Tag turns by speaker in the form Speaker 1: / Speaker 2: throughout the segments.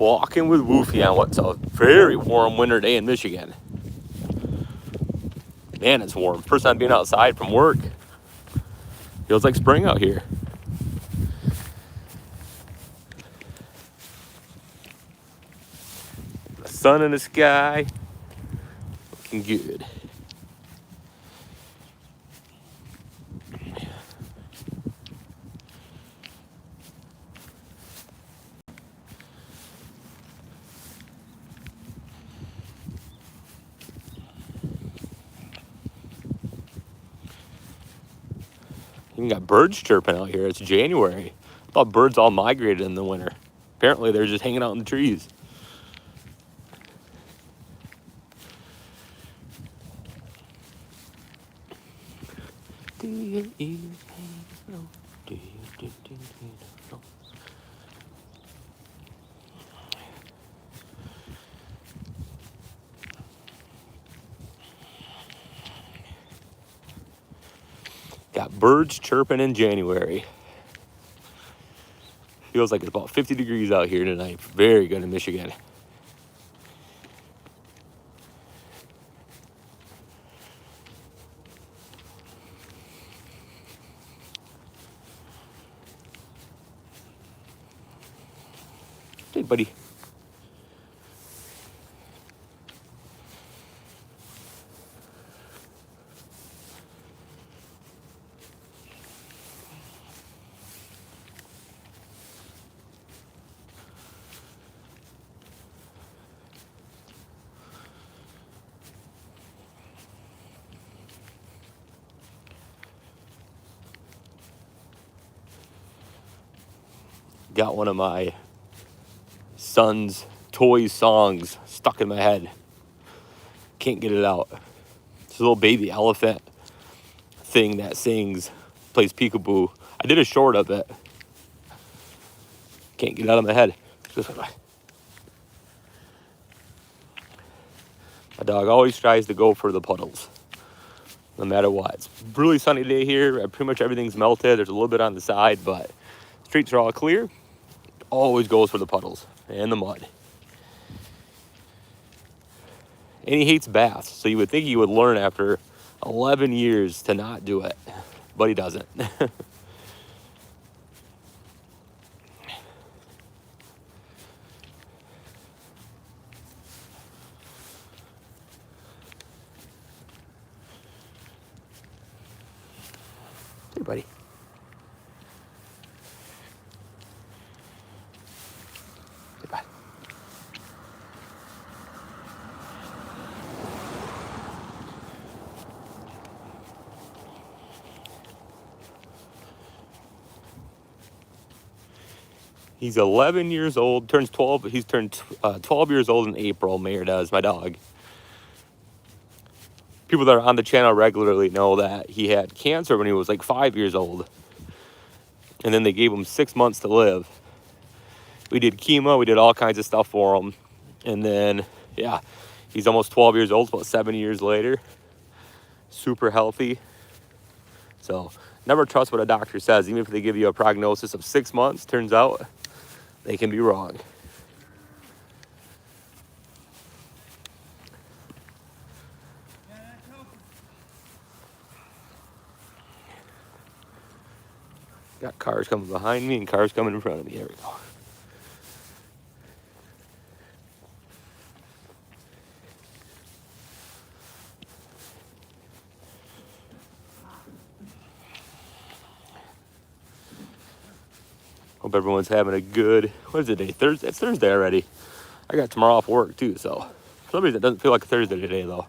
Speaker 1: Walking with Woofy on what's a very warm winter day in Michigan. Man, it's warm. First time being outside from work. Feels like spring out here. The sun in the sky. Looking good. Even got birds chirping out here. It's January. I thought birds all migrated in the winter. Apparently they're just hanging out in the trees. Do you even know? Do you know? Got birds chirping in January. Feels like it's about 50 degrees out here tonight. Very good in Michigan. Hey, buddy. Got one of my son's toy songs stuck in my head. Can't get it out. It's a little baby elephant thing that sings, plays peekaboo. I did a short of it. Can't get it out of my head. My dog always tries to go for the puddles, no matter what. It's a really sunny day here. Pretty much everything's melted. There's a little bit on the side, but streets are all clear. Always goes for the puddles and the mud. And he hates baths, so you would think he would learn after 11 years to not do it, but he doesn't. Hey, buddy. Hey, bud. He's 11 years old, turns 12. He's turned 12 years old in April, Mayor does, my dog. People that are on the channel regularly know that he had cancer when he was like 5 years old. And then they gave him 6 months to live. We did chemo, we did all kinds of stuff for him. And then, yeah, he's almost 12 years old, about 7 years later. Super healthy. So never trust what a doctor says. Even if they give you a prognosis of 6 months, turns out they can be wrong. Got cars coming behind me and cars coming in front of me. There we go. Hope everyone's having a good, what is it today? Thursday? It's Thursday already. I got tomorrow off work too, so for some reason it doesn't feel like a Thursday today though.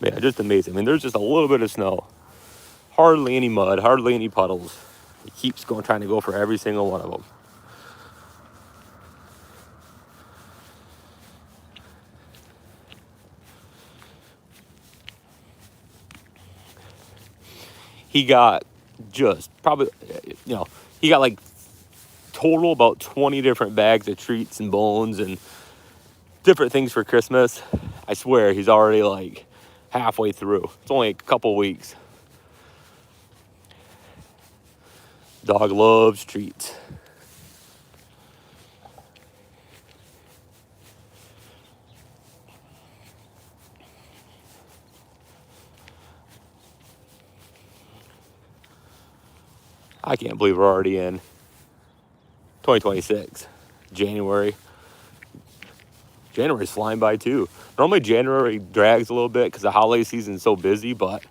Speaker 1: Yeah, just amazing. I mean, there's just a little bit of snow. Hardly any mud, hardly any puddles. He keeps going, trying to go for every single one of them. He got just probably, he got like total about 20 different bags of treats and bones and different things for Christmas. I swear he's already like halfway through. It's only a couple weeks. Dog loves treats. I can't believe we're already in 2026, January. January's flying by too. Normally January drags a little bit because the holiday season's so busy, but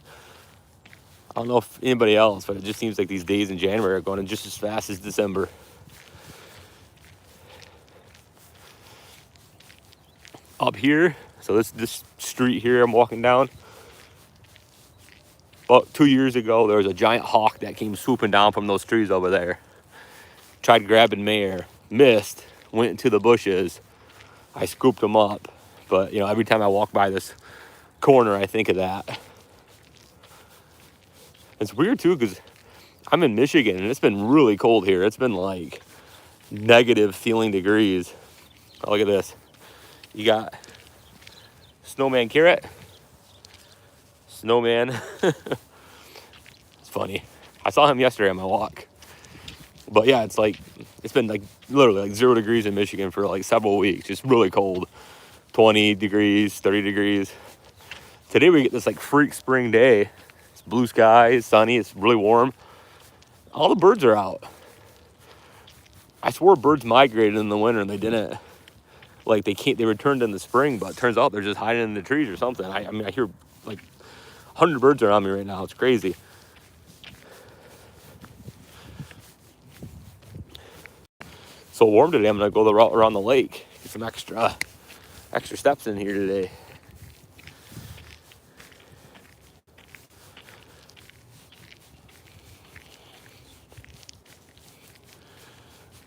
Speaker 1: I don't know if anybody else, but it just seems like these days in January are going just as fast as December. Up here, so this street here I'm walking down, about 2 years ago, there was a giant hawk that came swooping down from those trees over there. Tried grabbing Mayor, missed, went into the bushes. I scooped him up, but you know, every time I walk by this corner, I think of that. It's weird too, because I'm in Michigan and it's been really cold here. It's been like negative feeling degrees. Oh, look at this. You got Snowman Carrot, Snowman. It's funny. I saw him yesterday on my walk. But yeah, it's been like literally like 0 degrees in Michigan for like several weeks. Just really cold. 20 degrees, 30 degrees. Today we get this like freak spring day. It's blue sky, it's sunny, it's really warm. All the birds are out. I swore birds migrated in the winter and they didn't. Like they returned in the spring, but it turns out they're just hiding in the trees or something. I mean, I hear like 100 birds around me right now. It's crazy. So warm today, I'm gonna go the route around the lake. Get some extra steps in here today.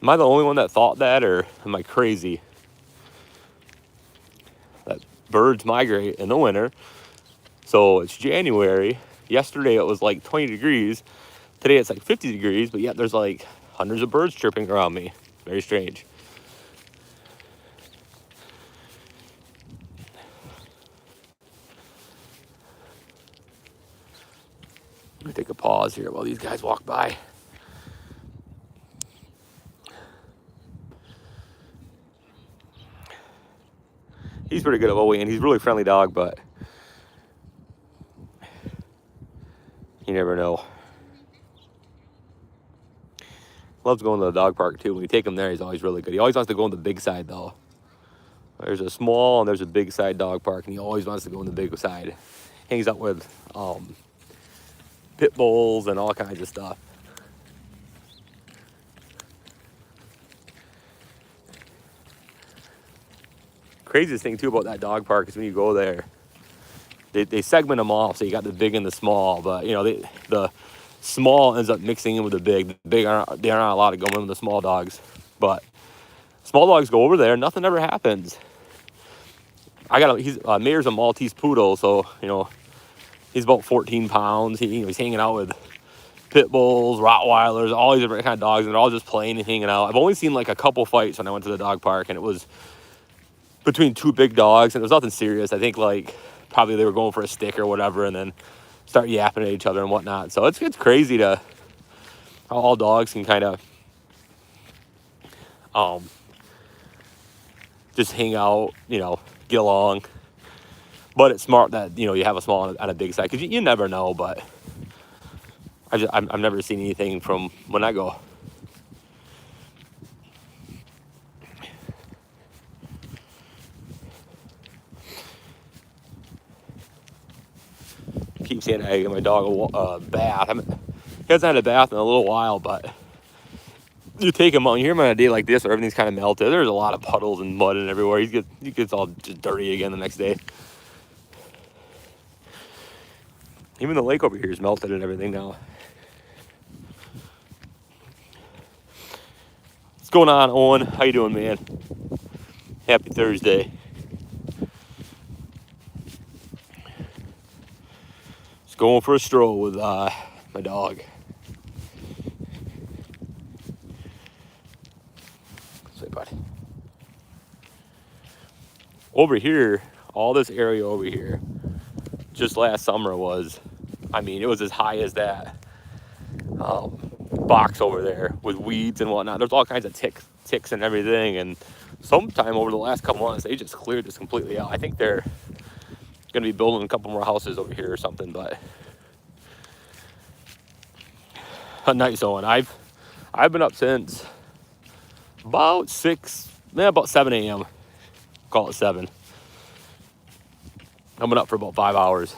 Speaker 1: Am I the only one that thought that, or am I crazy? That birds migrate in the winter. So it's January. Yesterday it was like 20 degrees. Today it's like 50 degrees, but yet there's like hundreds of birds chirping around me. Very strange. Let me take a pause here while these guys walk by. He's pretty good at Woofy, he's a really friendly dog, but you never know. Loves going to the dog park too. When we take him there, he's always really good. He always wants to go on the big side though. There's a small and there's a big side dog park, and he always wants to go on the big side. Hangs out with pit bulls and all kinds of stuff. Craziest thing too about that dog park is when you go there, they segment them off, so you got the big and the small, but you know, the small ends up mixing in with the big. The big they aren't allowed to go in with the small dogs, but small dogs go over there, nothing ever happens. Mayor's a Maltese poodle, so you know, he's about 14 pounds. He's hanging out with pit bulls, Rottweilers, all these different kind of dogs, and they're all just playing and hanging out. I've only seen like a couple fights when I went to the dog park, and it was between two big dogs, and it was nothing serious. I think like probably they were going for a stick or whatever, and then start yapping at each other and whatnot. So it's crazy to how all dogs can kind of just hang out, you know, get along. But it's smart that, you know, you have a small and a big side, because you never know. But I've never seen anything from when I go. I keep saying I give my dog a bath. He hasn't had a bath in a little while, but you take him out, you hear him on a day like this where everything's kind of melted. There's a lot of puddles and mud and everywhere. He gets all just dirty again the next day. Even the lake over here is melted and everything now. What's going on, Owen? How you doing, man? Happy Thursday. Just going for a stroll with my dog. Say, buddy. over here, all this area over here, just last summer was, I mean, it was as high as that box over there with weeds and whatnot. There's all kinds of ticks and everything. And sometime over the last couple months, they just cleared this completely out. I think they're going to be building a couple more houses over here or something, but a nice one. I've been up since about 7 a.m. Call it 7. I've been up for about 5 hours.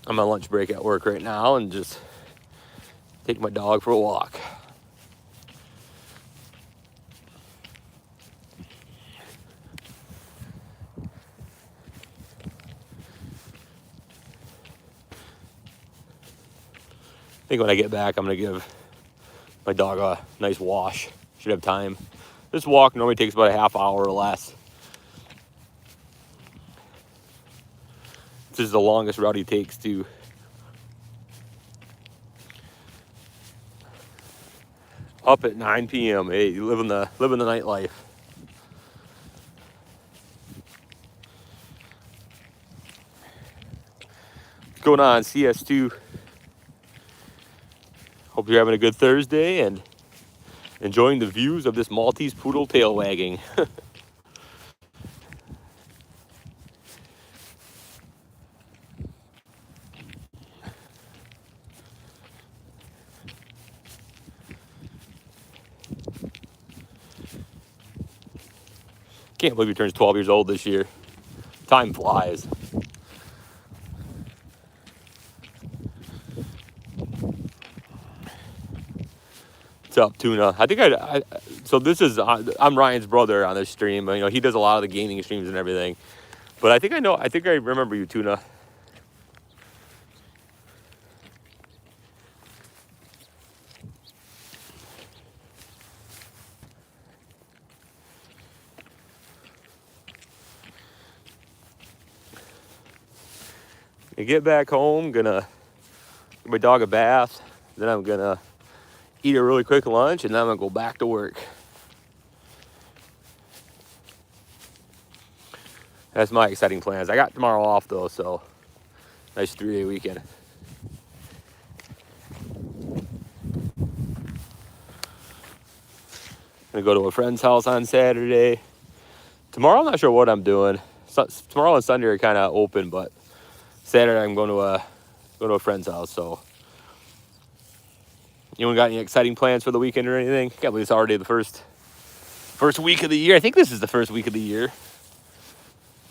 Speaker 1: I'm on lunch break at work right now and just take my dog for a walk. I think when I get back, I'm going to give my dog a nice wash. Should have time. This walk normally takes about a half hour or less. This is the longest route he takes to up at 9 p.m. Hey, you living the nightlife. What's going on, CS2? Hope you're having a good Thursday and enjoying the views of this Maltese poodle tail wagging. Can't believe he turns 12 years old this year. Time flies. What's up, Tuna? I think so this is, I'm Ryan's brother on this stream. You know, he does a lot of the gaming streams and everything. But I think I remember you, Tuna. I get back home, gonna give my dog a bath, then I'm gonna eat a really quick lunch, and then I'm gonna go back to work. That's my exciting plans. I got tomorrow off though, so nice 3-day weekend. Gonna go to a friend's house on Saturday. Tomorrow I'm not sure what I'm doing. Tomorrow and Sunday are kind of open, but Saturday I'm going to a friend's house. So, anyone got any exciting plans for the weekend or anything? Can't believe it's already the first week of the year. I think this is the first week of the year.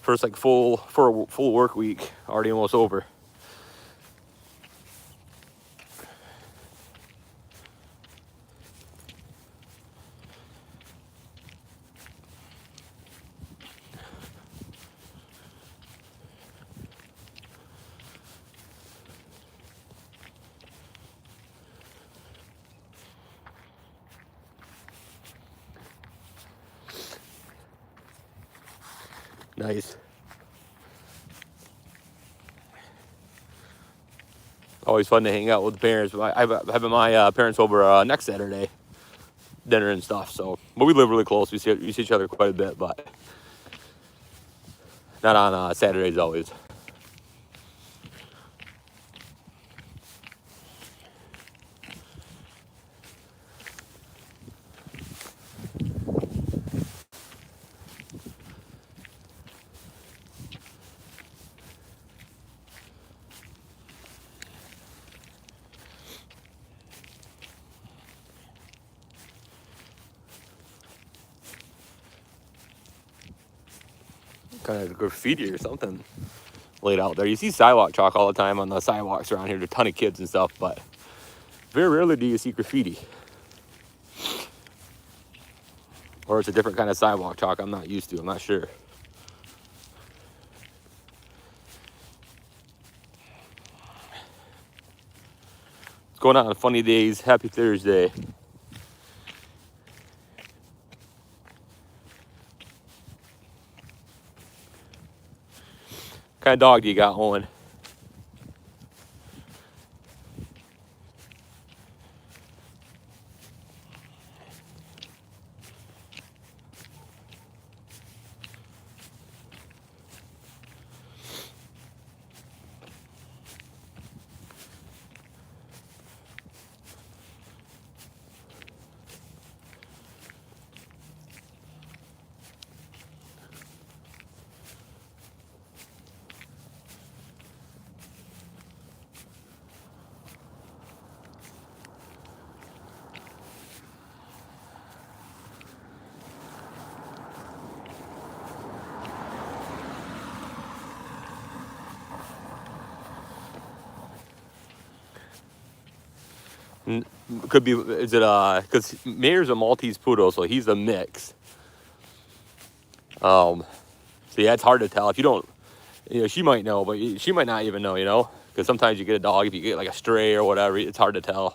Speaker 1: First full work week, already almost over. Nice. Always fun to hang out with the parents. I'm having my parents over next Saturday, dinner and stuff. So, but we live really close. We see each other quite a bit, but not on Saturdays always. Kind of graffiti or something laid out there. You see sidewalk chalk all the time on the sidewalks around here. There's a ton of kids and stuff, but very rarely do you see graffiti. Or it's a different kind of sidewalk chalk I'm not used to. I'm not sure. What's going on? Funny days. Happy Thursday. What kind of dog do you got, Owen? Could be, is it, because Mayor's a Maltese Poodle, so he's a mix. So yeah, it's hard to tell. If you don't, she might know, but she might not even know, because sometimes you get a dog, if you get like a stray or whatever, it's hard to tell.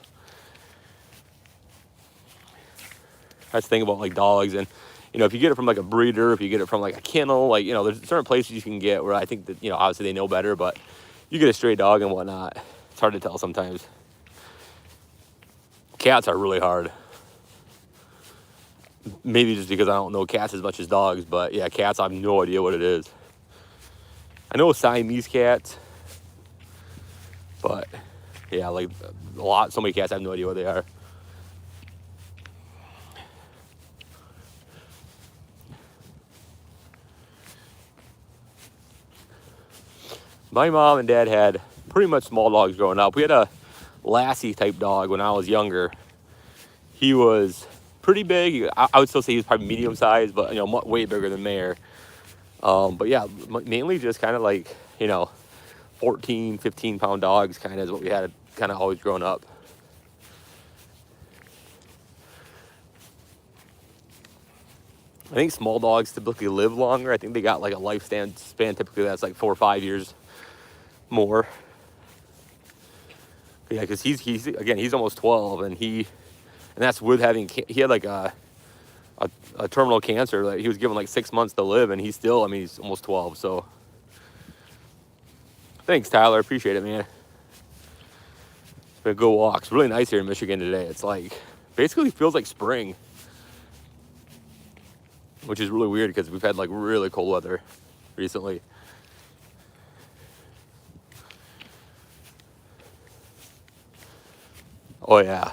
Speaker 1: That's the thing about like dogs. And, if you get it from like a breeder, if you get it from like a kennel, like, there's certain places you can get where I think that, obviously they know better, but you get a stray dog and whatnot, it's hard to tell sometimes. Cats are really hard. Maybe just because I don't know cats as much as dogs, but yeah, cats, I have no idea what it is. I know Siamese cats, but yeah, like so many cats, I have no idea what they are. My mom and dad had pretty much small dogs growing up. We had a Lassie type dog when I was younger. He was pretty big. I would still say he was probably medium sized, but way bigger than Mayor. But yeah, mainly just kind of like 14, 15 pound dogs kind of is what we had kind of always grown up. I think small dogs typically live longer. I think they got like a lifespan typically that's like 4 or 5 years more. Yeah, because he's almost 12, and that's with he had like a terminal cancer. Like he was given like 6 months to live, and he's almost 12. So thanks, Tyler. Appreciate it, man. It's been a good walk. It's really nice here in Michigan today. It's like basically feels like spring, which is really weird because we've had like really cold weather recently. Oh yeah.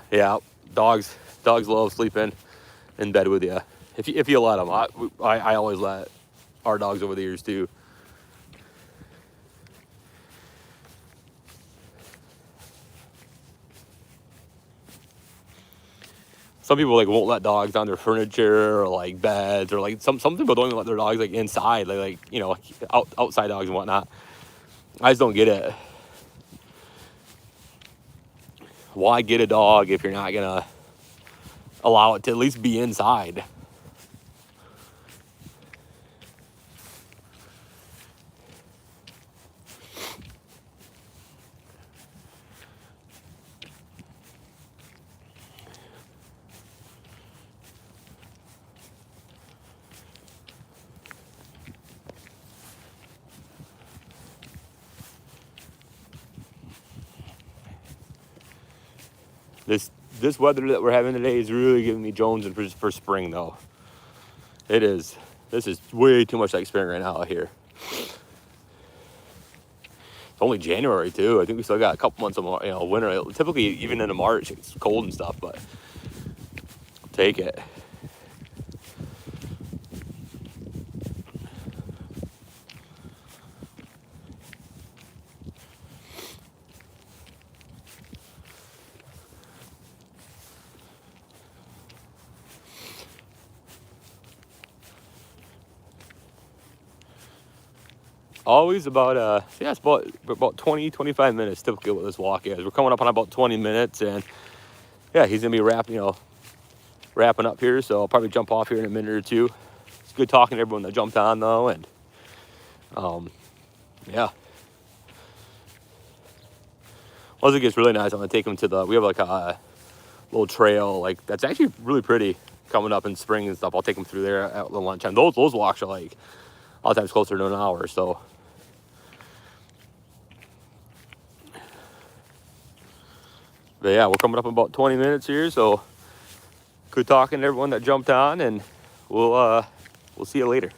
Speaker 1: Dogs love sleeping in bed with you if you let them. I always let our dogs over the years too. Some people like won't let dogs on their furniture or like beds, or like some people don't even let their dogs like inside, outside dogs and whatnot. I just don't get it. Why get a dog if you're not gonna allow it to at least be inside? This weather that we're having today is really giving me jonesing for spring, though. It is. This is way too much like spring right now out here. It's only January too. I think we still got a couple months of winter. Typically, even into March, it's cold and stuff, but I'll take it. Always about it's about 20, 25 minutes typically what this walk is. We're coming up on about 20 minutes, and yeah, he's gonna be wrapping up here, so I'll probably jump off here in a minute or two. It's good talking to everyone that jumped on though, and yeah. Once it gets really nice, I'm gonna take him we have like a little trail, like that's actually really pretty coming up in spring and stuff. I'll take him through there at the lunchtime. Those walks are like a lot of times closer to an hour, so. But yeah, we're coming up in about 20 minutes here, so good talking to everyone that jumped on, and we'll see you later.